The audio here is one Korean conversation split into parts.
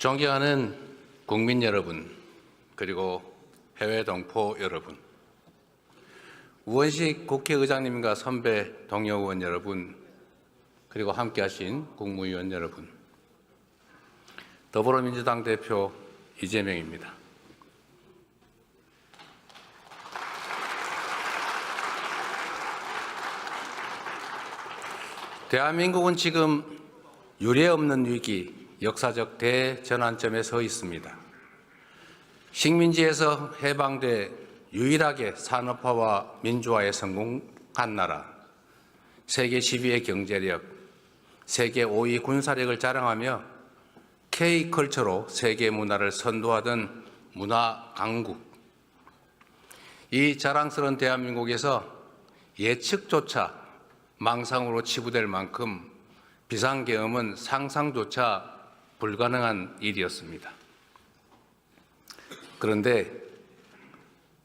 존경하는 국민 여러분, 그리고 해외 동포 여러분, 우원식 국회의장님과 선배 동료 의원 여러분, 그리고 함께하신 국무위원 여러분, 더불어민주당 대표 이재명입니다. 대한민국은 지금 유례없는 위기, 역사적 대전환점에 서 있습니다. 식민지에서 해방돼 유일하게 산업화와 민주화에 성공한 나라, 세계 10위의 경제력, 세계 5위 군사력을 자랑하며 K컬처로 세계 문화를 선도하던 문화 강국. 이 자랑스러운 대한민국에서 예측조차 망상으로 치부될 만큼 비상계엄은 상상조차 불가능한 일이었습니다. 그런데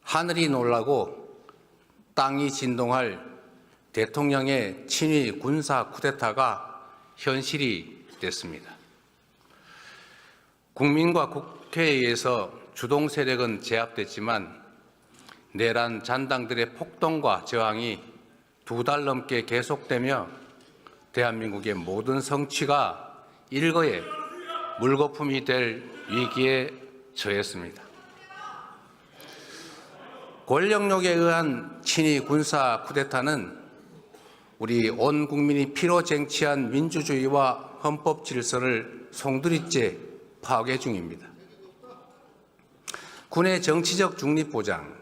하늘이 놀라고 땅이 진동할 대통령의 친위 군사 쿠데타가 현실이 됐습니다. 국민과 국회에 의해서 주동 세력은 제압됐지만 내란 잔당들의 폭동과 저항이 2달 넘게 계속되며 대한민국의 모든 성취가 일거에 물거품이 될 위기에 처했습니다. 권력욕에 의한 친위 군사 쿠데타는 우리 온 국민이 피로 쟁취한 민주주의와 헌법 질서를 송두리째 파괴 중입니다. 군의 정치적 중립 보장,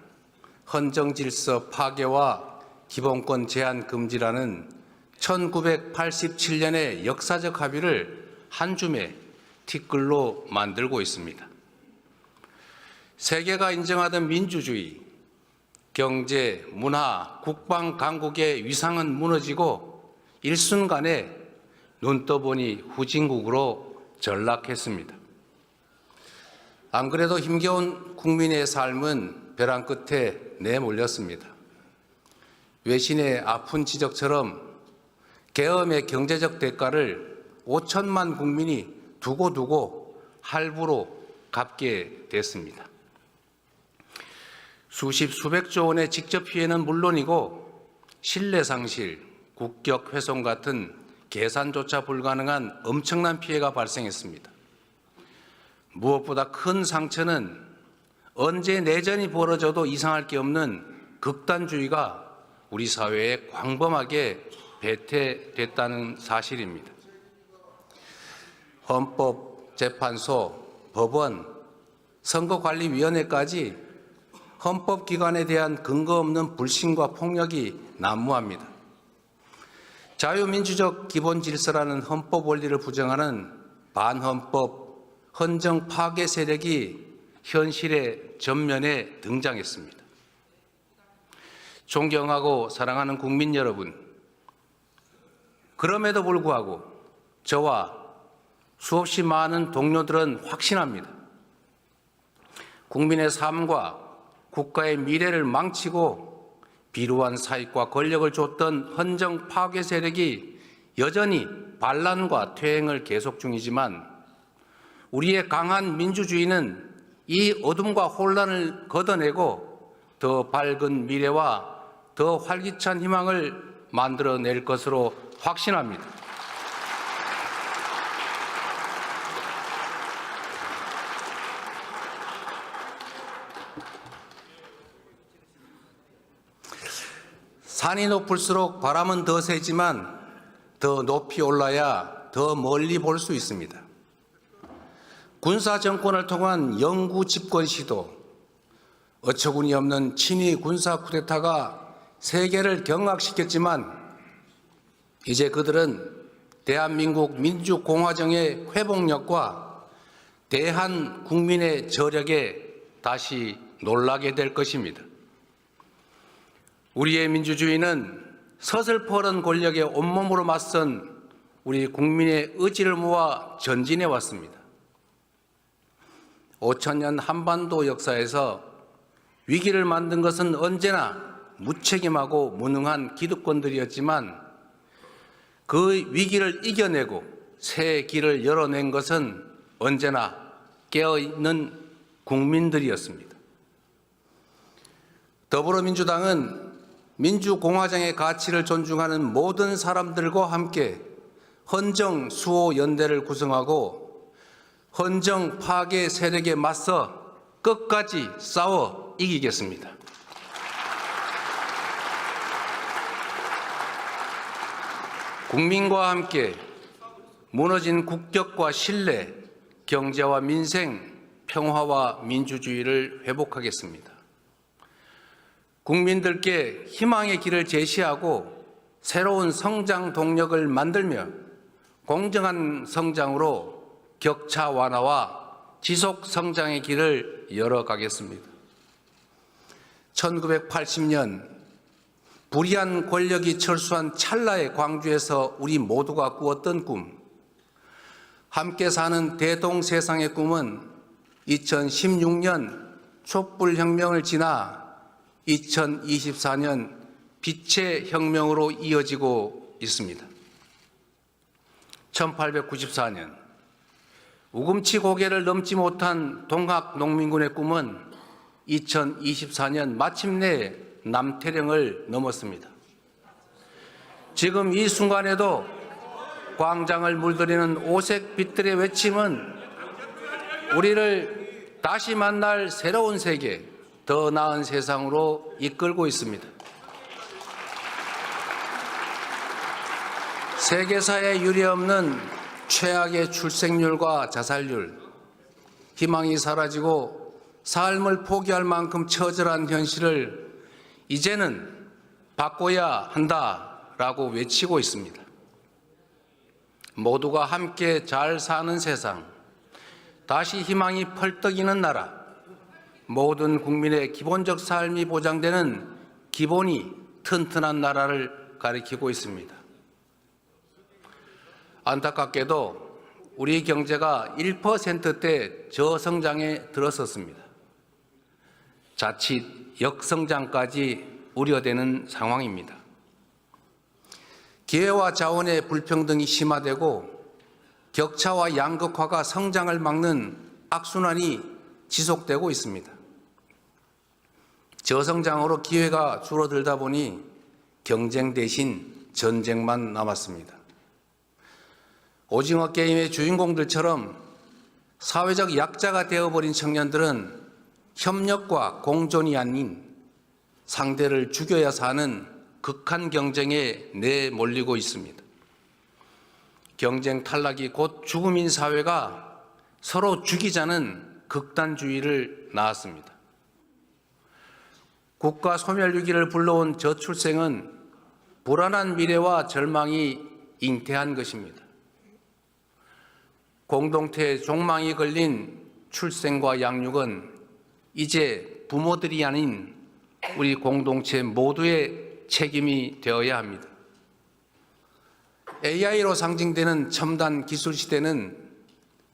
헌정 질서 파괴와 기본권 제한 금지라는 1987년의 역사적 합의를 한 줌의 티끌로 만들고 있습니다. 세계가 인정하던 민주주의, 경제, 문화, 국방 강국의 위상은 무너지고 일순간에 눈 떠보니 후진국으로 전락했습니다. 안 그래도 힘겨운 국민의 삶은 벼랑 끝에 내몰렸습니다. 외신의 아픈 지적처럼 계엄의 경제적 대가를 5천만 국민이 두고두고 할부로 갚게 됐습니다. 수십 수백조 원의 직접 피해는 물론이고 신뢰 상실, 국격 훼손 같은 계산조차 불가능한 엄청난 피해가 발생했습니다. 무엇보다 큰 상처는 언제 내전이 벌어져도 이상할 게 없는 극단주의가 우리 사회에 광범하게 배태됐다는 사실입니다. 헌법재판소, 법원, 선거관리위원회까지 헌법기관에 대한 근거 없는 불신과 폭력이 난무합니다. 자유민주적 기본질서라는 헌법 원리를 부정하는 반헌법, 헌정 파괴 세력이 현실의 전면에 등장했습니다. 존경하고 사랑하는 국민 여러분, 그럼에도 불구하고 저와 수없이 많은 동료들은 확신합니다. 국민의 삶과 국가의 미래를 망치고 비루한 사익과 권력을 줬던 헌정 파괴 세력이 여전히 반란과 퇴행을 계속 중이지만 우리의 강한 민주주의는 이 어둠과 혼란을 걷어내고 더 밝은 미래와 더 활기찬 희망을 만들어낼 것으로 확신합니다. 산이 높을수록 바람은 더 세지만 더 높이 올라야 더 멀리 볼 수 있습니다. 군사 정권을 통한 영구 집권 시도, 어처구니 없는 친위 군사 쿠데타가 세계를 경악시켰지만 이제 그들은 대한민국 민주공화정의 회복력과 대한 국민의 저력에 다시 놀라게 될 것입니다. 우리의 민주주의는 서슬퍼런 권력에 온몸으로 맞선 우리 국민의 의지를 모아 전진해 왔습니다. 5천년 한반도 역사에서 위기를 만든 것은 언제나 무책임하고 무능한 기득권들이었지만 그 위기를 이겨내고 새 길을 열어낸 것은 언제나 깨어있는 국민들이었습니다. 더불어민주당은 민주공화정의 가치를 존중하는 모든 사람들과 함께 헌정 수호 연대를 구성하고 헌정 파괴 세력에 맞서 끝까지 싸워 이기겠습니다. 국민과 함께 무너진 국격과 신뢰, 경제와 민생, 평화와 민주주의를 회복하겠습니다. 국민들께 희망의 길을 제시하고 새로운 성장 동력을 만들며 공정한 성장으로 격차 완화와 지속 성장의 길을 열어가겠습니다. 1980년 불의한 권력이 철수한 찰나의 광주에서 우리 모두가 꾸었던 꿈, 함께 사는 대동세상의 꿈은 2016년 촛불혁명을 지나 2024년 빛의 혁명으로 이어지고 있습니다. 1894년 우금치 고개를 넘지 못한 동학농민군의 꿈은 2024년 마침내 남태령을 넘었습니다. 지금 이 순간에도 광장을 물들이는 오색 빛들의 외침은 우리를 다시 만날 새로운 세계, 더 나은 세상으로 이끌고 있습니다. 세계사에 유례없는 최악의 출생률과 자살률, 희망이 사라지고 삶을 포기할 만큼 처절한 현실을 이제는 바꿔야 한다라고 외치고 있습니다. 모두가 함께 잘 사는 세상, 다시 희망이 펄떡이는 나라, 모든 국민의 기본적 삶이 보장되는 기본이 튼튼한 나라를 가리키고 있습니다. 안타깝게도 우리 경제가 1%대 저성장에 들어섰습니다. 자칫 역성장까지 우려되는 상황입니다. 기회와 자원의 불평등이 심화되고 격차와 양극화가 성장을 막는 악순환이 지속되고 있습니다. 저성장으로 기회가 줄어들다 보니 경쟁 대신 전쟁만 남았습니다. 오징어 게임의 주인공들처럼 사회적 약자가 되어버린 청년들은 협력과 공존이 아닌 상대를 죽여야 사는 극한 경쟁에 내몰리고 있습니다. 경쟁 탈락이 곧 죽음인 사회가 서로 죽이자는 극단주의를 낳았습니다. 국가 소멸 위기를 불러온 저출생은 불안한 미래와 절망이 잉태한 것입니다. 공동체의 종망이 걸린 출생과 양육은 이제 부모들이 아닌 우리 공동체 모두의 책임이 되어야 합니다. AI로 상징되는 첨단 기술 시대는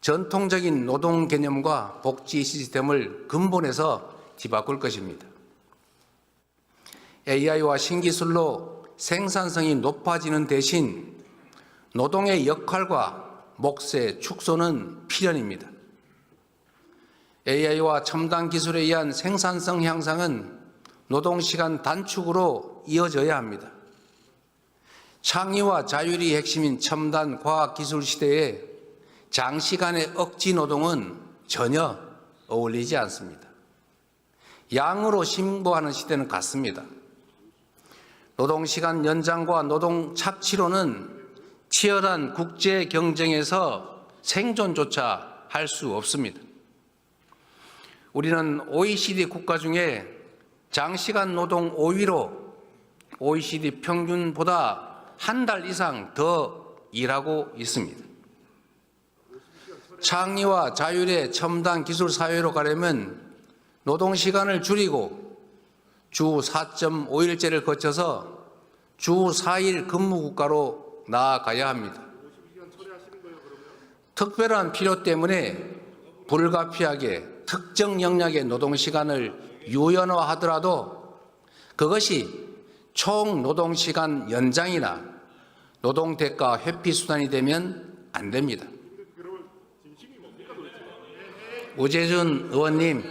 전통적인 노동 개념과 복지 시스템을 근본에서 뒤바꿀 것입니다. AI와 신기술로 생산성이 높아지는 대신 노동의 역할과 몫의 축소는 필연입니다. AI와 첨단 기술에 의한 생산성 향상은 노동시간 단축으로 이어져야 합니다. 창의와 자율이 핵심인 첨단 과학기술 시대에 장시간의 억지 노동은 전혀 어울리지 않습니다. 양으로 신고하는 시대는 같습니다. 노동시간 연장과 노동 착취로는 치열한 국제 경쟁에서 생존조차 할 수 없습니다. 우리는 OECD 국가 중에 장시간 노동 5위로 OECD 평균보다 한 달 이상 더 일하고 있습니다. 창의와 자율의 첨단 기술 사회로 가려면 노동시간을 줄이고 주 4.5일제를 거쳐서 주 4일 근무국가로 나아가야 합니다. 특별한 필요 때문에 불가피하게 특정 영역의 노동시간을 유연화하더라도 그것이 총 노동시간 연장이나 노동대가 회피 수단이 되면 안 됩니다. 우재준 의원님,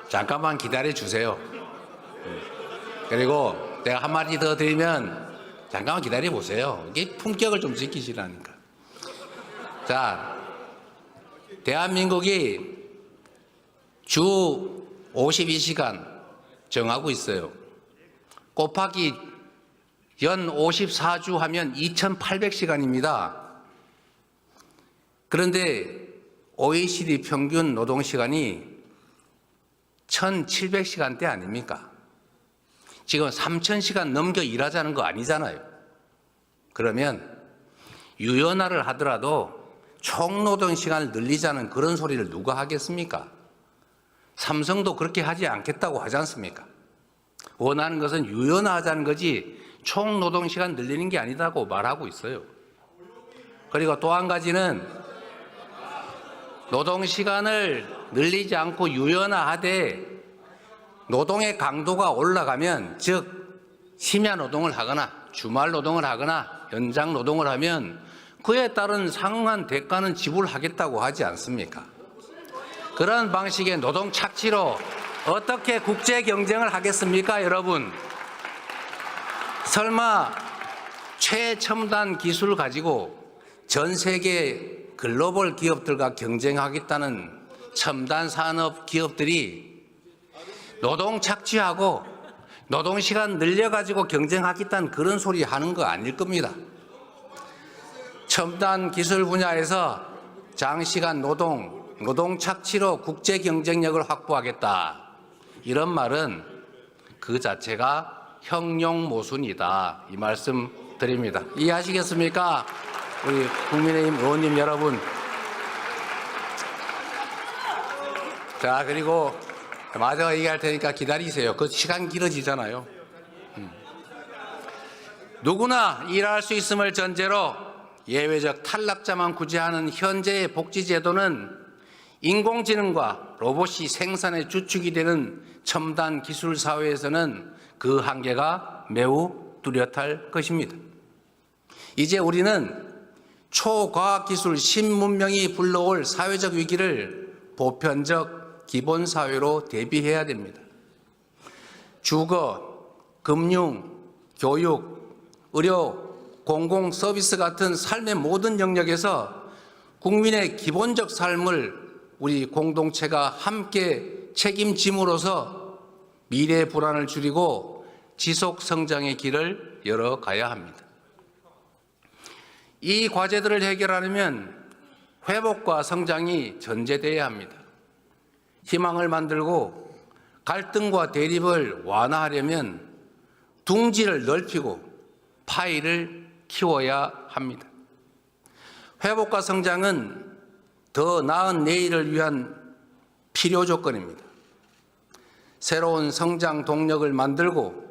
잠깐만 기다려 주세요. 그리고 내가 한마디 더 드리면 잠깐만 기다려 보세요. 이게 품격을 좀 지키시라니까. 자, 대한민국이 주 52시간 정하고 있어요. 곱하기 연 54주 하면 2,800시간입니다. 그런데 OECD 평균 노동시간이 1,700시간대 아닙니까? 지금 3,000시간 넘겨 일하자는 거 아니잖아요. 그러면 유연화를 하더라도 총노동시간을 늘리자는 그런 소리를 누가 하겠습니까? 삼성도 그렇게 하지 않겠다고 하지 않습니까? 원하는 것은 유연화하자는 거지 총노동시간 늘리는 게 아니다고 말하고 있어요. 그리고 또 한 가지는 노동시간을 늘리지 않고 유연화하되 노동의 강도가 올라가면, 즉 심야 노동을 하거나 주말 노동을 하거나 연장 노동을 하면 그에 따른 상응한 대가는 지불하겠다고 하지 않습니까? 그런 방식의 노동 착취로 어떻게 국제 경쟁을 하겠습니까, 여러분? 설마 최첨단 기술을 가지고 전 세계 글로벌 기업들과 경쟁하겠다는 첨단 산업 기업들이 노동 착취하고 노동시간 늘려가지고 경쟁하겠다는 그런 소리 하는 거 아닐 겁니다. 첨단 기술 분야에서 장시간 노동 착취로 국제 경쟁력을 확보하겠다. 이런 말은 그 자체가 형용모순이다. 이 말씀 드립니다. 이해하시겠습니까? 우리 국민의힘 의원님 여러분. 자, 그리고 마저 얘기할 테니까 기다리세요. 그 시간 길어지잖아요. 누구나 일할 수 있음을 전제로 예외적 탈락자만 구제하는 현재의 복지제도는 인공지능과 로봇이 생산의 주축이 되는 첨단 기술 사회에서는 그 한계가 매우 뚜렷할 것입니다. 이제 우리는 초과학기술 신문명이 불러올 사회적 위기를 보편적 기본사회로 대비해야 됩니다. 주거, 금융, 교육, 의료, 공공서비스 같은 삶의 모든 영역에서 국민의 기본적 삶을 우리 공동체가 함께 책임짐으로써 미래의 불안을 줄이고 지속 성장의 길을 열어가야 합니다. 이 과제들을 해결하려면 회복과 성장이 전제되어야 합니다. 희망을 만들고 갈등과 대립을 완화하려면 둥지를 넓히고 파이를 키워야 합니다. 회복과 성장은 더 나은 내일을 위한 필요 조건입니다. 새로운 성장 동력을 만들고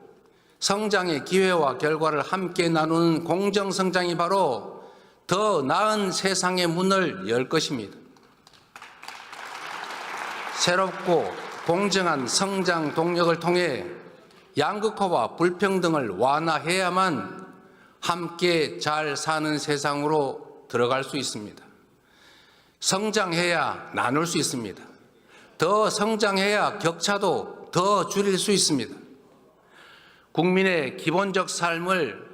성장의 기회와 결과를 함께 나누는 공정성장이 바로 더 나은 세상의 문을 열 것입니다. 새롭고 공정한 성장 동력을 통해 양극화와 불평등을 완화해야만 함께 잘 사는 세상으로 들어갈 수 있습니다. 성장해야 나눌 수 있습니다. 더 성장해야 격차도 더 줄일 수 있습니다. 국민의 기본적 삶을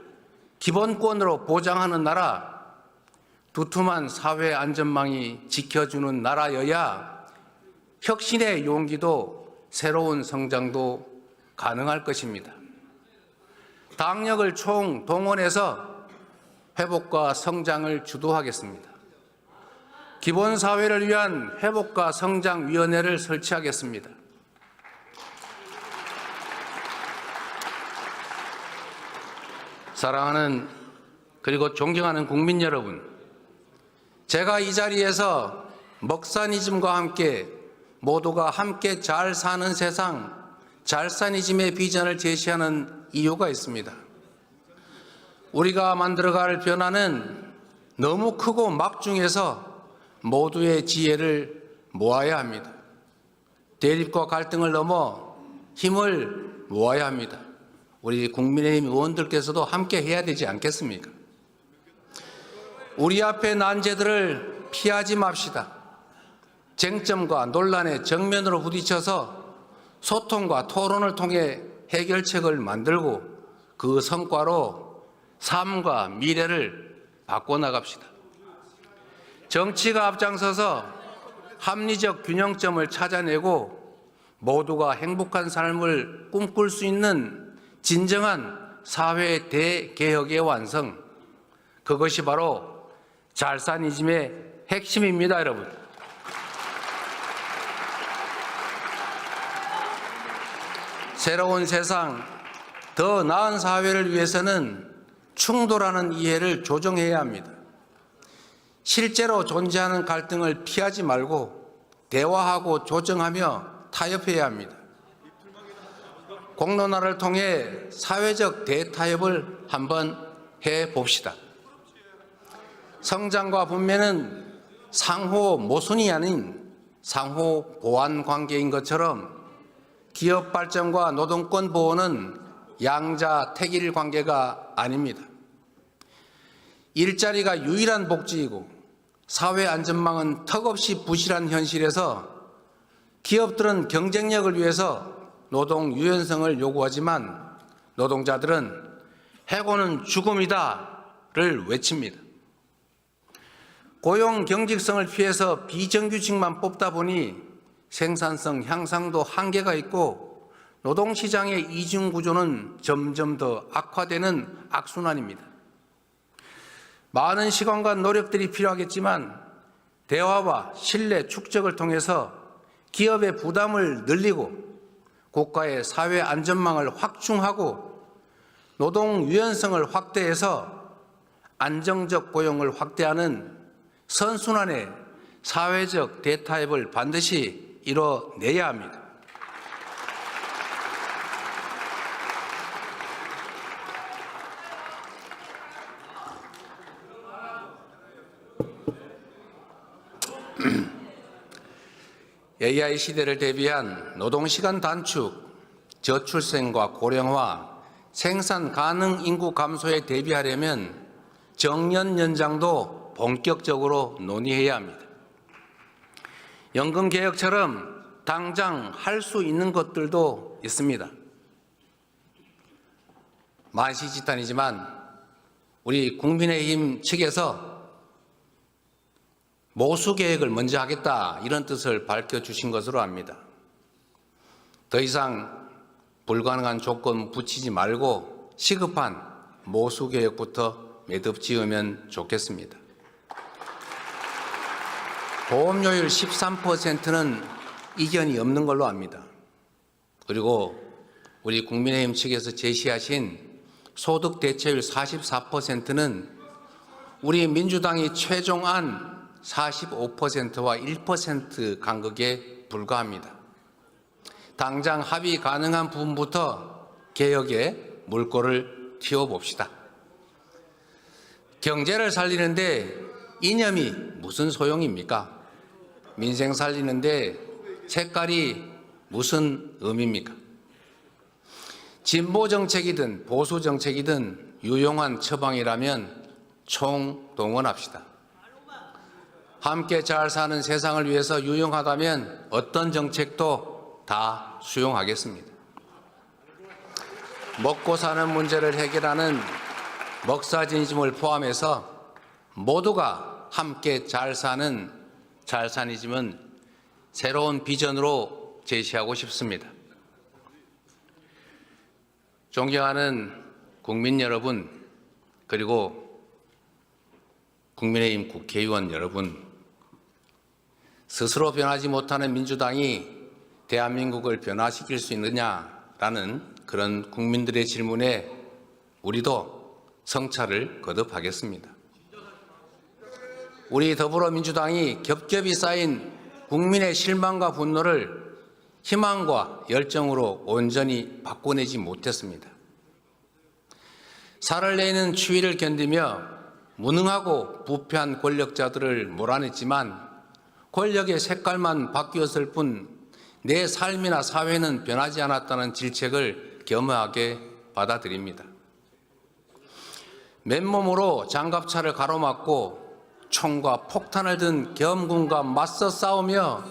기본권으로 보장하는 나라, 두툼한 사회 안전망이 지켜주는 나라여야 혁신의 용기도 새로운 성장도 가능할 것입니다. 당력을 총동원해서 회복과 성장을 주도하겠습니다. 기본사회를 위한 회복과 성장위원회를 설치하겠습니다. 사랑하는 그리고 존경하는 국민 여러분, 제가 이 자리에서 먹사니즘과 함께 모두가 함께 잘 사는 세상, 잘사니즘의 비전을 제시하는 이유가 있습니다. 우리가 만들어갈 변화는 너무 크고 막중해서 모두의 지혜를 모아야 합니다. 대립과 갈등을 넘어 힘을 모아야 합니다. 우리 국민의힘 의원들께서도 함께 해야 되지 않겠습니까? 우리 앞에 난제들을 피하지 맙시다. 쟁점과 논란의 정면으로 부딪혀서 소통과 토론을 통해 해결책을 만들고 그 성과로 삶과 미래를 바꿔나갑시다. 정치가 앞장서서 합리적 균형점을 찾아내고 모두가 행복한 삶을 꿈꿀 수 있는 진정한 사회 대개혁의 완성, 그것이 바로 잘사니즘의 핵심입니다, 여러분. 새로운 세상, 더 나은 사회를 위해서는 충돌하는 이해를 조정해야 합니다. 실제로 존재하는 갈등을 피하지 말고 대화하고 조정하며 타협해야 합니다. 공론화를 통해 사회적 대타협을 한번 해봅시다. 성장과 분배는 상호 모순이 아닌 상호 보완 관계인 것처럼 기업 발전과 노동권 보호는 양자택일 관계가 아닙니다. 일자리가 유일한 복지이고 사회 안전망은 턱없이 부실한 현실에서 기업들은 경쟁력을 위해서 노동 유연성을 요구하지만 노동자들은 해고는 죽음이다를 외칩니다. 고용 경직성을 피해서 비정규직만 뽑다 보니 생산성 향상도 한계가 있고 노동시장의 이중구조는 점점 더 악화되는 악순환입니다. 많은 시간과 노력들이 필요하겠지만 대화와 신뢰 축적을 통해서 기업의 부담을 늘리고 국가의 사회 안전망을 확충하고 노동 유연성을 확대해서 안정적 고용을 확대하는 선순환의 사회적 대타협을 반드시 이뤄내야 합니다. AI 시대를 대비한 노동시간 단축, 저출생과 고령화, 생산 가능 인구 감소에 대비하려면 정년 연장도 본격적으로 논의해야 합니다. 연금 개혁처럼 당장 할 수 있는 것들도 있습니다. 만시지탄이지만 우리 국민의힘 측에서 모수 계획을 먼저 하겠다 이런 뜻을 밝혀주신 것으로 압니다. 더 이상 불가능한 조건 붙이지 말고 시급한 모수 계획부터 매듭 지으면 좋겠습니다. 보험료율 13%는 이견이 없는 걸로 압니다. 그리고 우리 국민의힘 측에서 제시하신 소득 대체율 44%는 우리 민주당이 최종안 45%와 1% 간극에 불과합니다. 당장 합의 가능한 부분부터 개혁에 물꼬를 틔워봅시다. 경제를 살리는데 이념이 무슨 소용입니까? 민생 살리는데 색깔이 무슨 의미입니까? 진보 정책이든 보수 정책이든 유용한 처방이라면 총동원합시다. 함께 잘 사는 세상을 위해서 유용하다면 어떤 정책도 다 수용하겠습니다. 먹고 사는 문제를 해결하는 먹사지니즘을 포함해서 모두가 함께 잘 사는 잘사니즘은 새로운 비전으로 제시하고 싶습니다. 존경하는 국민 여러분, 그리고 국민의힘 국회의원 여러분, 스스로 변하지 못하는 민주당이 대한민국을 변화시킬 수 있느냐라는 그런 국민들의 질문에 우리도 성찰을 거듭하겠습니다. 우리 더불어민주당이 겹겹이 쌓인 국민의 실망과 분노를 희망과 열정으로 온전히 바꿔내지 못했습니다. 살을 내는 추위를 견디며 무능하고 부패한 권력자들을 몰아냈지만 권력의 색깔만 바뀌었을 뿐 내 삶이나 사회는 변하지 않았다는 질책을 겸허하게 받아들입니다. 맨몸으로 장갑차를 가로막고 총과 폭탄을 든 계엄군과 맞서 싸우며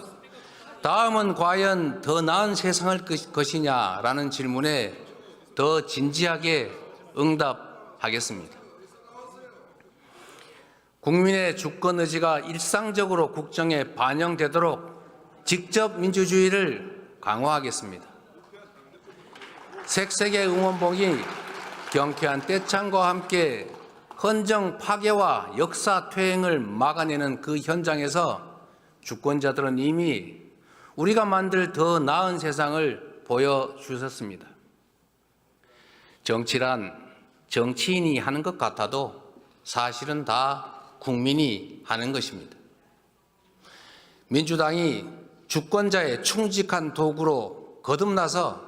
다음은 과연 더 나은 세상을 것이냐라는 질문에 더 진지하게 응답하겠습니다. 국민의 주권 의지가 일상적으로 국정에 반영되도록 직접 민주주의를 강화하겠습니다. 색색의 응원봉이 경쾌한 떼창과 함께 헌정 파괴와 역사 퇴행을 막아내는 그 현장에서 주권자들은 이미 우리가 만들 더 나은 세상을 보여주셨습니다. 정치란 정치인이 하는 것 같아도 사실은 다 국민이 하는 것입니다. 민주당이 주권자의 충직한 도구로 거듭나서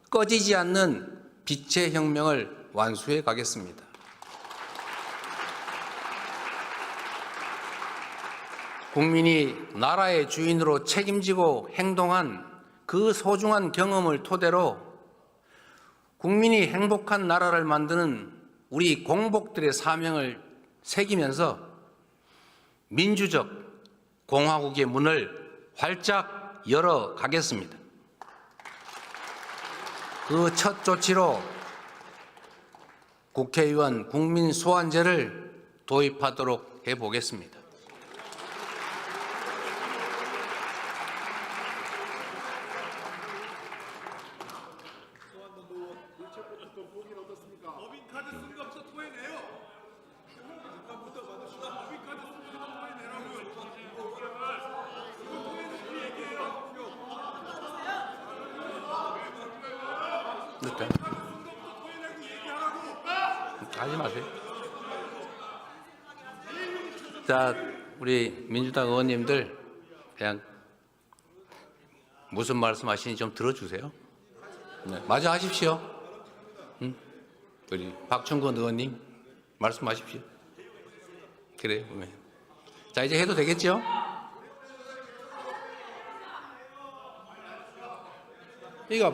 꺼지지 않는 빛의 혁명을 완수해 가겠습니다. 국민이 나라의 주인으로 책임지고 행동한 그 소중한 경험을 토대로 국민이 행복한 나라를 만드는 우리 공복들의 사명을 새기면서 민주적 공화국의 문을 활짝 열어 가겠습니다. 그 첫 조치로 국회의원 국민 소환제를 도입하도록 해보겠습니다. 하지 마세요. 자, 우리 민주당 의원님들 그냥 무슨 말씀하시는지 좀 들어주세요. 네, 마저 하십시오. 우리 박충근 의원님 말씀하십시오. 그래요. 네. 자, 이제 해도 되겠죠? 이거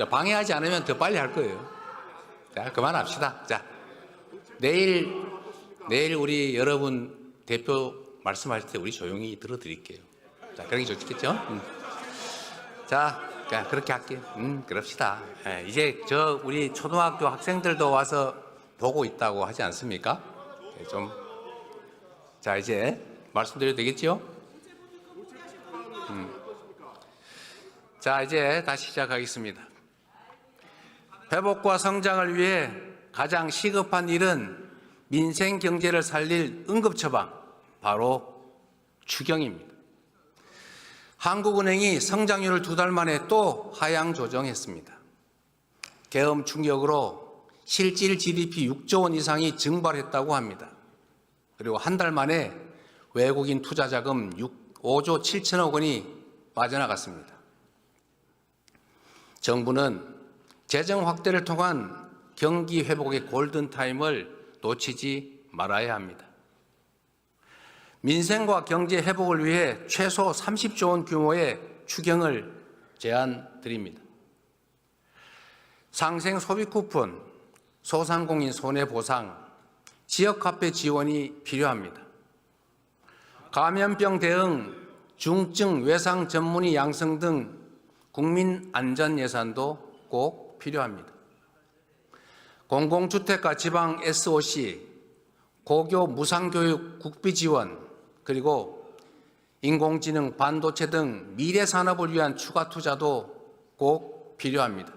방해하지 않으면 더 빨리 할 거예요. 자, 그만합시다. 자, 내일 우리 여러분 대표 말씀하실 때 우리 조용히 들어드릴게요. 자, 그러기 좋겠죠? 자, 그렇게 할게요. 그럽시다. 예, 이제 우리 초등학교 학생들도 와서 보고 있다고 하지 않습니까? 예, 자, 이제 말씀드려도 되겠죠? 자, 이제 다시 시작하겠습니다. 회복과 성장을 위해 가장 시급한 일은 민생 경제를 살릴 응급처방, 바로 추경입니다. 한국은행이 성장률을 2달 만에 또 하향 조정했습니다. 계엄 충격으로 실질 GDP 6조 원 이상이 증발했다고 합니다. 그리고 한 달 만에 외국인 투자 자금 5조 7천억 원이 빠져나갔습니다. 정부는 재정 확대를 통한 경기 회복의 골든타임을 놓치지 말아야 합니다. 민생과 경제 회복을 위해 최소 30조 원 규모의 추경을 제안드립니다. 상생 소비 쿠폰, 소상공인 손해보상, 지역화폐 지원이 필요합니다. 감염병 대응, 중증 외상 전문의 양성 등 국민 안전 예산도 꼭 필요합니다. 공공주택과 지방 SOC, 고교 무상교육 국비 지원, 그리고 인공지능, 반도체 등 미래 산업을 위한 추가 투자도 꼭 필요합니다.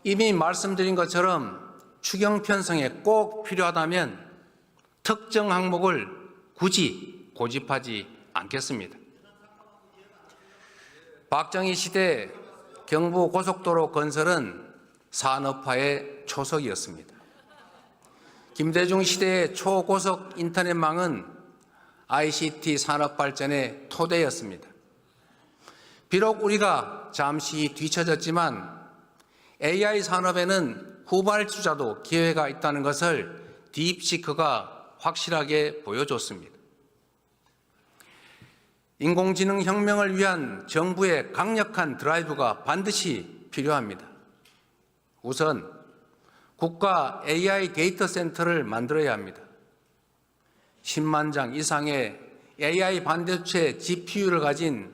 이미 말씀드린 것처럼 추경 편성에 꼭 필요하다면 특정 항목을 굳이 고집하지 않겠습니다. 박정희 시대 경부고속도로 건설은 산업화의 초석이었습니다. 김대중 시대의 초고속 인터넷망은 ICT 산업 발전의 토대였습니다. 비록 우리가 잠시 뒤처졌지만 AI 산업에는 후발주자도 기회가 있다는 것을 딥시크가 확실하게 보여줬습니다. 인공지능 혁명을 위한 정부의 강력한 드라이브가 반드시 필요합니다. 우선 국가 AI 데이터 센터를 만들어야 합니다. 10만 장 이상의 AI 반도체 GPU를 가진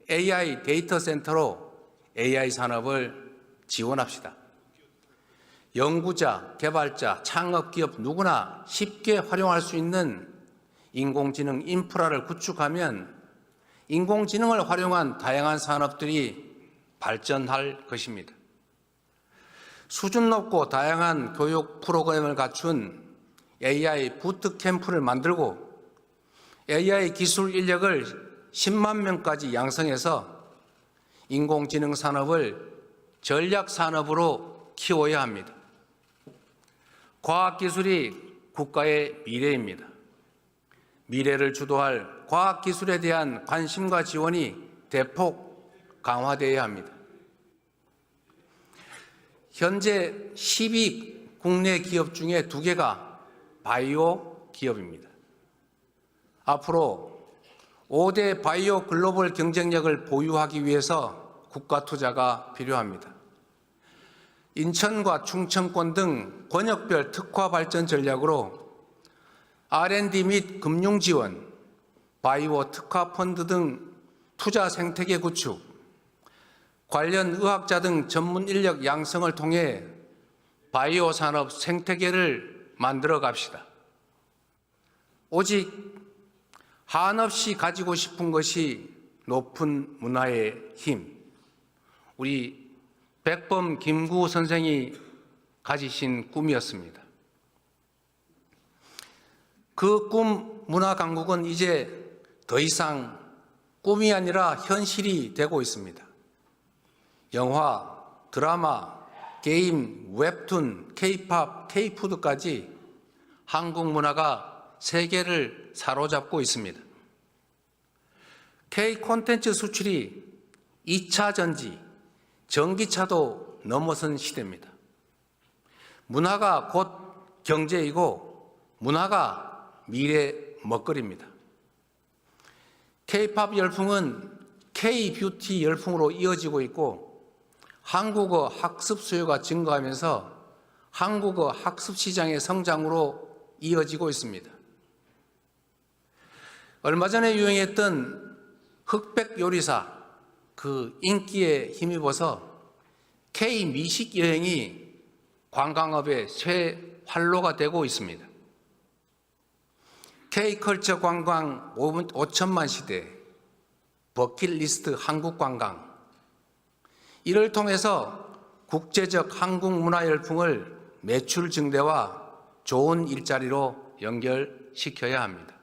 AI 데이터 센터로 AI 산업을 지원합시다. 연구자, 개발자, 창업기업 누구나 쉽게 활용할 수 있는 인공지능 인프라를 구축하면 인공지능을 활용한 다양한 산업들이 발전할 것입니다. 수준 높고 다양한 교육 프로그램을 갖춘 AI 부트캠프를 만들고 AI 기술 인력을 10만 명까지 양성해서 인공지능 산업을 전략 산업으로 키워야 합니다. 과학기술이 국가의 미래입니다. 미래를 주도할 과학기술에 대한 관심과 지원이 대폭 강화되어야 합니다. 현재 10위 국내 기업 중에 2개가 바이오 기업입니다. 앞으로 5대 바이오 글로벌 경쟁력을 보유하기 위해서 국가 투자가 필요합니다. 인천과 충청권 등 권역별 특화 발전 전략으로 R&D 및 금융 지원, 바이오 특화 펀드 등 투자 생태계 구축, 관련 의학자 등 전문 인력 양성을 통해 바이오 산업 생태계를 만들어 갑시다. 오직 한없이 가지고 싶은 것이 높은 문화의 힘. 우리 백범 김구 선생이 가지신 꿈이었습니다. 그 꿈 문화 강국은 이제 더 이상 꿈이 아니라 현실이 되고 있습니다. 영화, 드라마, 게임, 웹툰, K-팝, K-푸드까지 한국 문화가 세계를 사로잡고 있습니다. K-콘텐츠 수출이 2차 전지, 전기차도 넘어선 시대입니다. 문화가 곧 경제이고 문화가 미래 먹거리입니다. K-팝 열풍은 K-뷰티 열풍으로 이어지고 있고 한국어 학습 수요가 증가하면서 한국어 학습 시장의 성장으로 이어지고 있습니다. 얼마 전에 유행했던 흑백 요리사 그 인기에 힘입어서 K-미식 여행이 관광업의 새 활로가 되고 있습니다. K-컬처 관광 5천만 시대, 버킷리스트 한국 관광, 이를 통해서 국제적 한국 문화 열풍을 매출 증대와 좋은 일자리로 연결시켜야 합니다.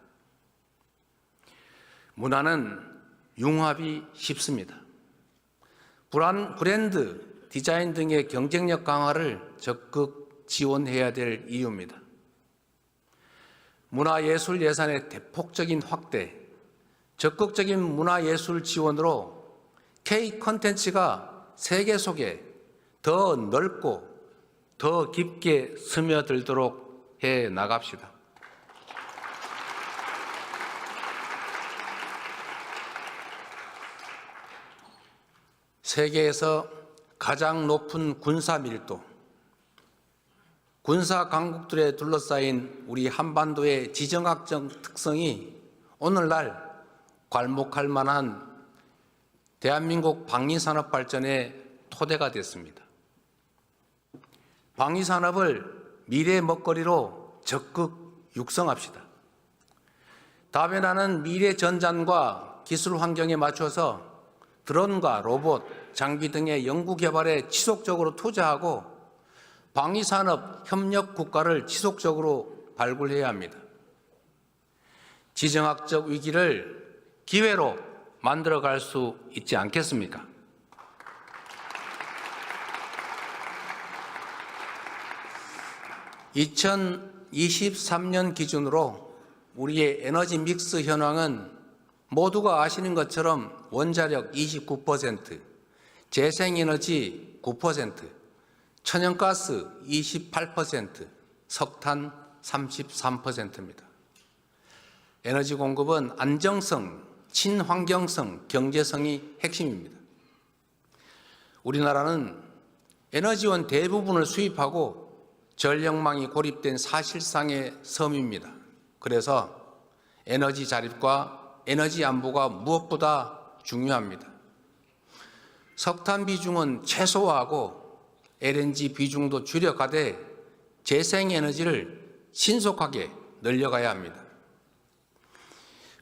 문화는 융합이 쉽습니다. 브랜드, 디자인 등의 경쟁력 강화를 적극 지원해야 될 이유입니다. 문화예술 예산의 대폭적인 확대, 적극적인 문화예술 지원으로 K-콘텐츠가 세계 속에 더 넓고 더 깊게 스며들도록 해 나갑시다. 세계에서 가장 높은 군사 밀도, 군사 강국들에 둘러싸인 우리 한반도의 지정학적 특성이 오늘날 괄목할 만한 대한민국 방위산업 발전의 토대가 됐습니다. 방위산업을 미래 먹거리로 적극 육성합시다. 다변하는 미래 전장과 기술 환경에 맞춰서 드론과 로봇, 장비 등의 연구 개발에 지속적으로 투자하고 방위산업 협력 국가를 지속적으로 발굴해야 합니다. 지정학적 위기를 기회로 만들어갈 수 있지 않겠습니까? (2023년) 기준으로 우리의 에너지 믹스 현황은 모두가 아시는 것처럼 원자력 29%, 재생에너지 9%, 천연가스 28%, 석탄 33%입니다. 에너지 공급은 안정성, 친환경성, 경제성이 핵심입니다. 우리나라는 에너지원 대부분을 수입하고 전력망이 고립된 사실상의 섬입니다. 그래서 에너지 자립과 에너지 안보가 무엇보다 중요합니다. 석탄 비중은 최소화하고 LNG 비중도 줄여가되 재생에너지를 신속하게 늘려가야 합니다.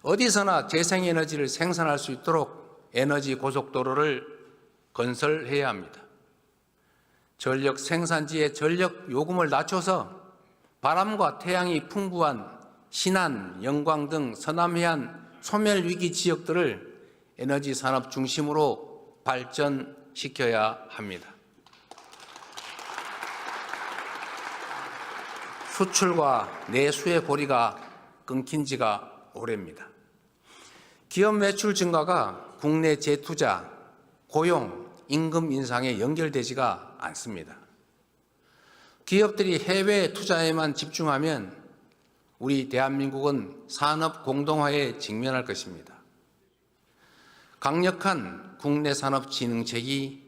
어디서나 재생에너지를 생산할 수 있도록 에너지 고속도로를 건설해야 합니다. 전력 생산지의 전력 요금을 낮춰서 바람과 태양이 풍부한 신안, 영광 등 서남해안 소멸위기 지역들을 에너지 산업 중심으로 발전시켜야 합니다. 수출과 내수의 고리가 끊긴 지가 오래입니다. 기업 매출 증가가 국내 재투자, 고용, 임금 인상에 연결되지가 않습니다. 기업들이 해외 투자에만 집중하면 우리 대한민국은 산업 공동화에 직면할 것입니다. 강력한 국내 산업 진흥책이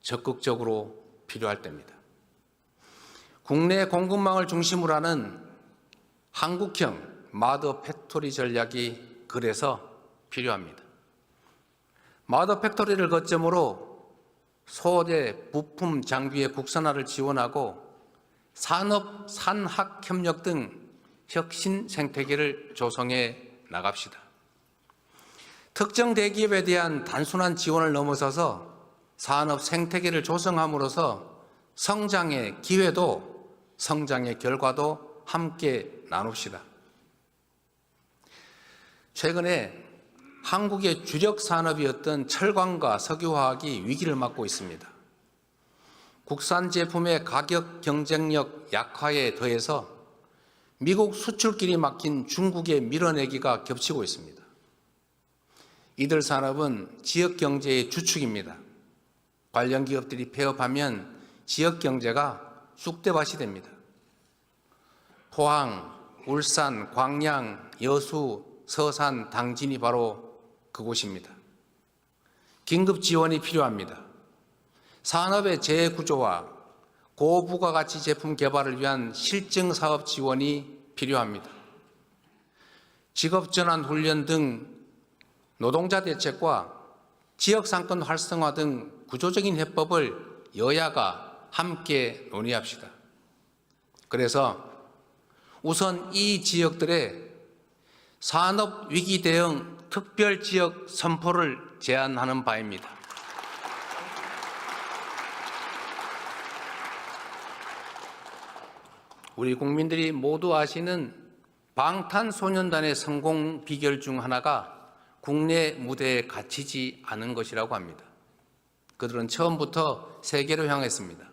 적극적으로 필요할 때입니다. 국내 공급망을 중심으로 하는 한국형 마더 팩토리 전략이 그래서 필요합니다. 마더 팩토리를 거점으로 소재, 부품, 장비의 국산화를 지원하고 산업, 산학 협력 등 혁신 생태계를 조성해 나갑시다. 특정 대기업에 대한 단순한 지원을 넘어서서 산업 생태계를 조성함으로써 성장의 기회도 성장의 결과도 함께 나눕시다. 최근에 한국의 주력 산업이었던 철강과 석유화학이 위기를 맞고 있습니다. 국산 제품의 가격 경쟁력 약화에 더해서 미국 수출길이 막힌 중국의 밀어내기가 겹치고 있습니다. 이들 산업은 지역 경제의 주축입니다. 관련 기업들이 폐업하면 지역 경제가 쑥대밭이 됩니다. 포항, 울산, 광양, 여수, 서산, 당진이 바로 그곳입니다. 긴급 지원이 필요합니다. 산업의 재구조와 고부가가치 제품 개발을 위한 실증 사업 지원이 필요합니다. 직업전환 훈련 등 노동자 대책과 지역상권 활성화 등 구조적인 해법을 여야가 함께 논의합시다. 그래서 우선 이 지역들의 산업위기 대응 특별지역 선포를 제안하는 바입니다. 우리 국민들이 모두 아시는 방탄소년단의 성공 비결 중 하나가 국내 무대에 갇히지 않은 것이라고 합니다. 그들은 처음부터 세계로 향했습니다.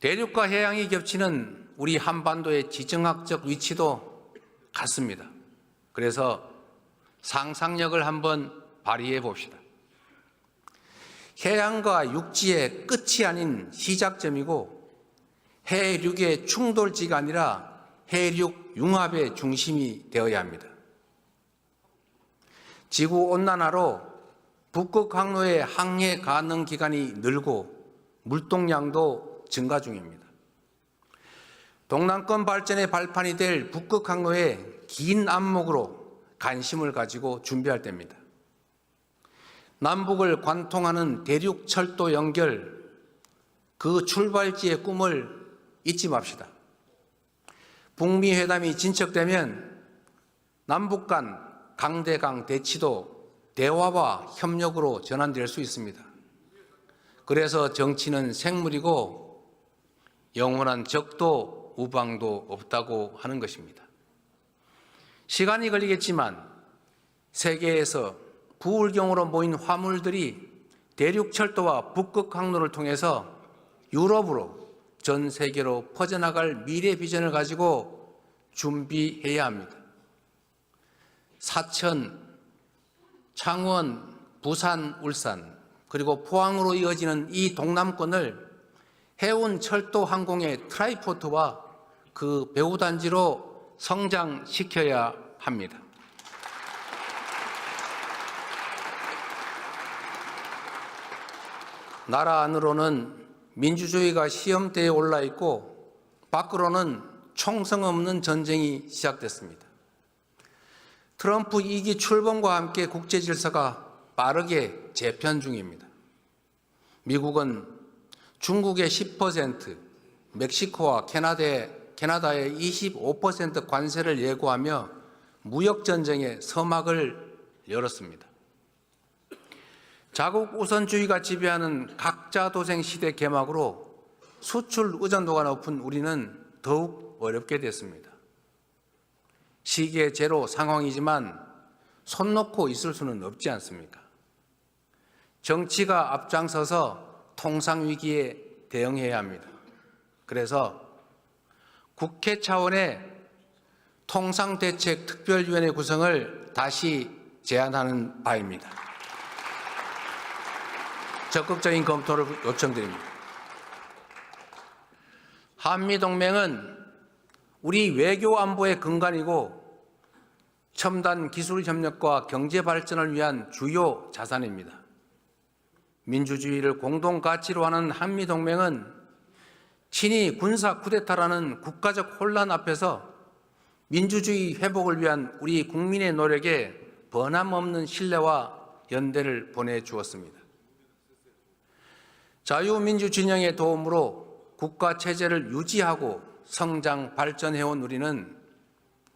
대륙과 해양이 겹치는 우리 한반도의 지정학적 위치도 같습니다. 그래서 상상력을 한번 발휘해 봅시다. 해양과 육지의 끝이 아닌 시작점이고 해륙의 충돌지가 아니라 해륙 융합의 중심이 되어야 합니다. 지구온난화로 북극 항로의 항해 가능 기간이 늘고 물동량도 증가 중입니다. 동남권 발전의 발판이 될 북극 항로의 긴 안목으로 관심을 가지고 준비할 때입니다. 남북을 관통하는 대륙 철도 연결, 그 출발지의 꿈을 잊지 맙시다. 북미 회담이 진척되면 남북 간 강대강 대치도 대화와 협력으로 전환될 수 있습니다. 그래서 정치는 생물이고 영원한 적도 우방도 없다고 하는 것입니다. 시간이 걸리겠지만 세계에서 부울경으로 모인 화물들이 대륙철도와 북극 항로를 통해서 유럽으로 전 세계로 퍼져나갈 미래 비전을 가지고 준비해야 합니다. 사천, 창원, 부산, 울산 그리고 포항으로 이어지는 이 동남권을 해운 철도 항공의 트라이포트와 그 배후단지로 성장시켜야 합니다. 나라 안으로는 민주주의가 시험대에 올라 있고 밖으로는 총성 없는 전쟁이 시작됐습니다. 트럼프 2기 출범과 함께 국제 질서가 빠르게 재편 중입니다. 미국은 중국의 10%, 멕시코와 캐나다의 25% 관세를 예고하며 무역전쟁의 서막을 열었습니다. 자국 우선주의가 지배하는 각자 도생 시대 개막으로 수출 의존도가 높은 우리는 더욱 어렵게 됐습니다. 시계 제로 상황이지만 손 놓고 있을 수는 없지 않습니까? 정치가 앞장서서 통상위기에 대응해야 합니다. 그래서 국회 차원의 통상대책특별위원회 구성을 다시 제안하는 바입니다. 적극적인 검토를 요청드립니다. 한미동맹은 우리 외교 안보의 근간이고 첨단 기술 협력과 경제 발전을 위한 주요 자산입니다. 민주주의를 공동 가치로 하는 한미동맹은 친위 군사 쿠데타라는 국가적 혼란 앞에서 민주주의 회복을 위한 우리 국민의 노력에 변함없는 신뢰와 연대를 보내주었습니다. 자유민주 진영의 도움으로 국가 체제를 유지하고 성장 발전해온 우리는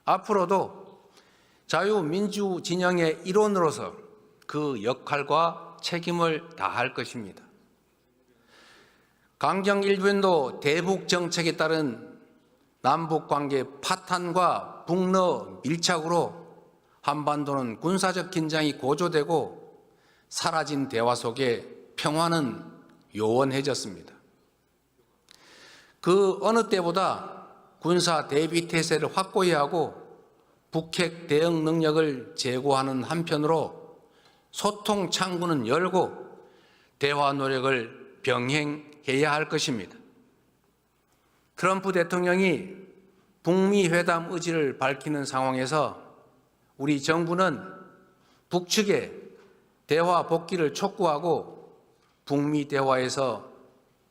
앞으로도 자유민주 진영의 일원으로서 그 역할과 책임을 다할 것입니다. 강경 일변도 대북 정책에 따른 남북관계 파탄과 북러 밀착으로 한반도는 군사적 긴장이 고조되고 사라진 대화 속에 평화는 요원해졌습니다. 그 어느 때보다 군사 대비 태세를 확고히 하고 북핵 대응 능력을 제고하는 한편으로 소통 창구는 열고 대화 노력을 병행해야 할 것입니다. 트럼프 대통령이 북미 회담 의지를 밝히는 상황에서 우리 정부는 북측에 대화 복귀를 촉구하고 북미 대화에서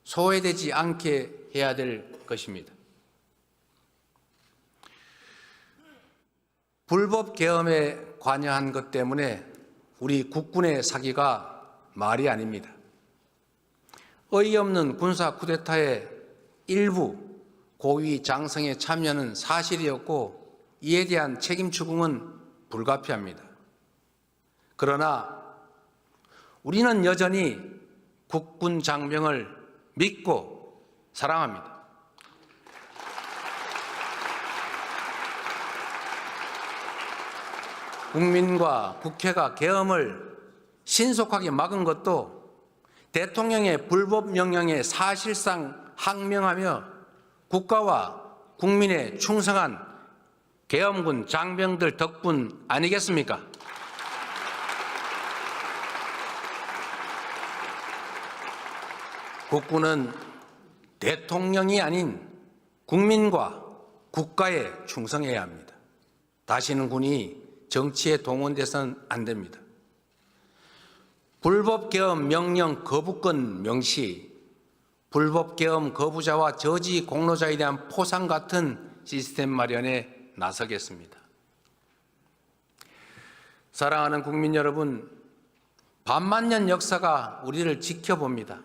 소외되지 않게 해야 될 것입니다. 불법 계엄에 관여한 것 때문에 우리 국군의 사기가 말이 아닙니다. 어이없는 군사 쿠데타의 일부 고위 장성의 참여는 사실이었고 이에 대한 책임 추궁은 불가피합니다. 그러나 우리는 여전히 국군 장병을 믿고 사랑합니다. 국민과 국회가 계엄을 신속하게 막은 것도 대통령의 불법 명령에 사실상 항명하며 국가와 국민에 충성한 계엄군 장병들 덕분 아니겠습니까? 국군은 대통령이 아닌 국민과 국가에 충성해야 합니다. 다시는 군이 정치에 동원돼서는 안 됩니다. 불법 계엄 명령 거부권 명시, 불법 계엄 거부자와 저지 공로자에 대한 포상 같은 시스템 마련에 나서겠습니다. 사랑하는 국민 여러분, 반만년 역사가 우리를 지켜봅니다.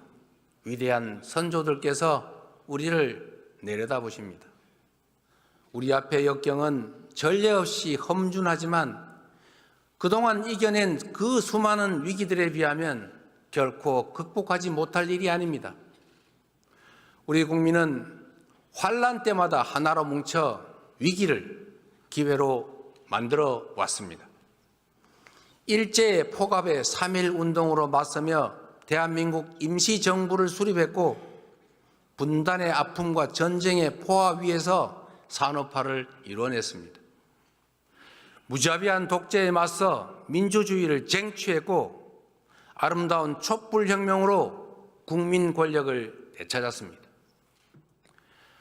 위대한 선조들께서 우리를 내려다보십니다. 우리 앞의 역경은 전례 없이 험준하지만 그동안 이겨낸 그 수많은 위기들에 비하면 결코 극복하지 못할 일이 아닙니다. 우리 국민은 환란 때마다 하나로 뭉쳐 위기를 기회로 만들어 왔습니다. 일제의 포갑의 3.1 운동으로 맞서며 대한민국 임시정부를 수립했고 분단의 아픔과 전쟁의 포화 위에서 산업화를 이뤄냈습니다. 무자비한 독재에 맞서 민주주의를 쟁취했고 아름다운 촛불혁명으로 국민 권력을 되찾았습니다.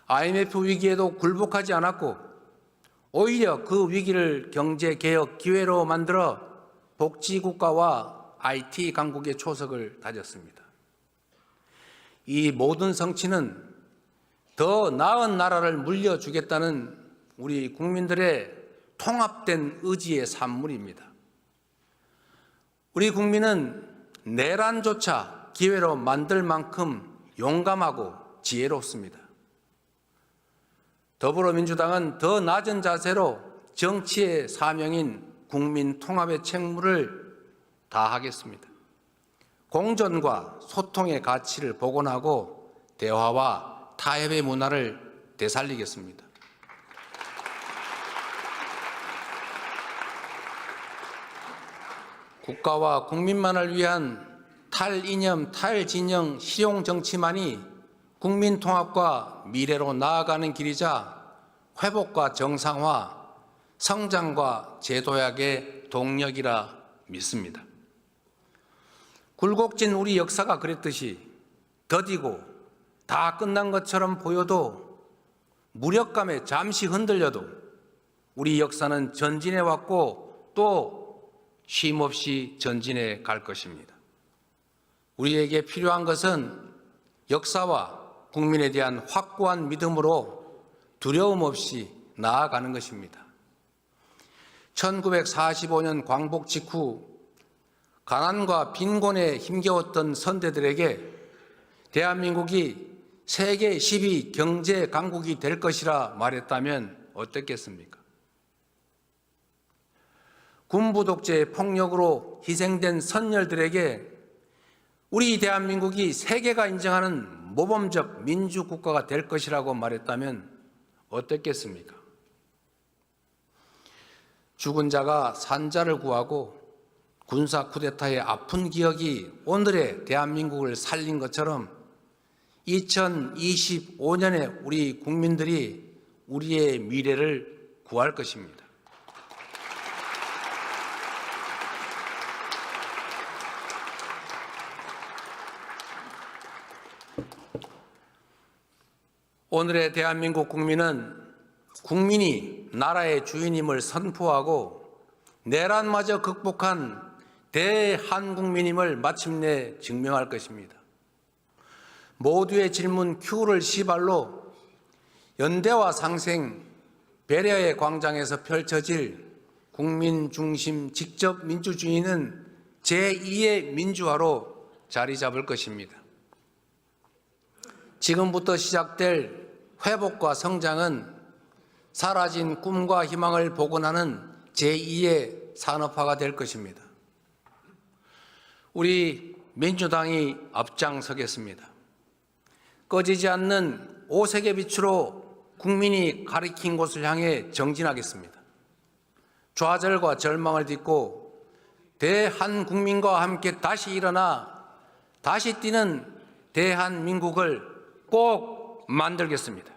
IMF 위기에도 굴복하지 않았고 오히려 그 위기를 경제개혁 기회로 만들어 복지국가와 IT 강국의 초석을 다졌습니다. 이 모든 성취는 더 나은 나라를 물려주겠다는 우리 국민들의 통합된 의지의 산물입니다. 우리 국민은 내란조차 기회로 만들 만큼 용감하고 지혜롭습니다. 더불어민주당은 더 낮은 자세로 정치의 사명인 국민 통합의 책무를 다하겠습니다. 공존과 소통의 가치를 복원하고 대화와 타협의 문화를 되살리겠습니다. 국가와 국민만을 위한 탈이념, 탈진영, 실용정치만이 국민 통합과 미래로 나아가는 길이자 회복과 정상화, 성장과 재도약의 동력이라 믿습니다. 굴곡진 우리 역사가 그랬듯이 더디고 다 끝난 것처럼 보여도 무력감에 잠시 흔들려도 우리 역사는 전진해 왔고 또 쉼없이 전진해 갈 것입니다. 우리에게 필요한 것은 역사와 국민에 대한 확고한 믿음으로 두려움 없이 나아가는 것입니다. 1945년 광복 직후 가난과 빈곤에 힘겨웠던 선대들에게 대한민국이 세계 10위 경제 강국이 될 것이라 말했다면 어땠겠습니까? 군부 독재의 폭력으로 희생된 선열들에게 우리 대한민국이 세계가 인정하는 모범적 민주국가가 될 것이라고 말했다면 어땠겠습니까? 죽은 자가 산자를 구하고 군사 쿠데타의 아픈 기억이 오늘의 대한민국을 살린 것처럼 2025년에 우리 국민들이 우리의 미래를 구할 것입니다. 오늘의 대한민국 국민은 국민이 나라의 주인임을 선포하고 내란마저 극복한 대한국민임을 마침내 증명할 것입니다. 모두의 질문 Q를 시발로 연대와 상생, 배려의 광장에서 펼쳐질 국민 중심 직접 민주주의는 제2의 민주화로 자리 잡을 것입니다. 지금부터 시작될 회복과 성장은 사라진 꿈과 희망을 복원하는 제2의 산업화가 될 것입니다. 우리 민주당이 앞장서겠습니다. 꺼지지 않는 오색의 빛으로 국민이 가리킨 곳을 향해 정진하겠습니다. 좌절과 절망을 딛고 대한국민과 함께 다시 일어나 다시 뛰는 대한민국을 꼭 만들겠습니다.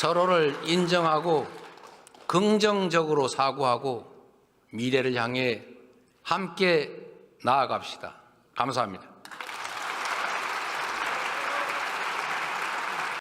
서로를 인정하고 긍정적으로 사고하고 미래를 향해 함께 나아갑시다. 감사합니다.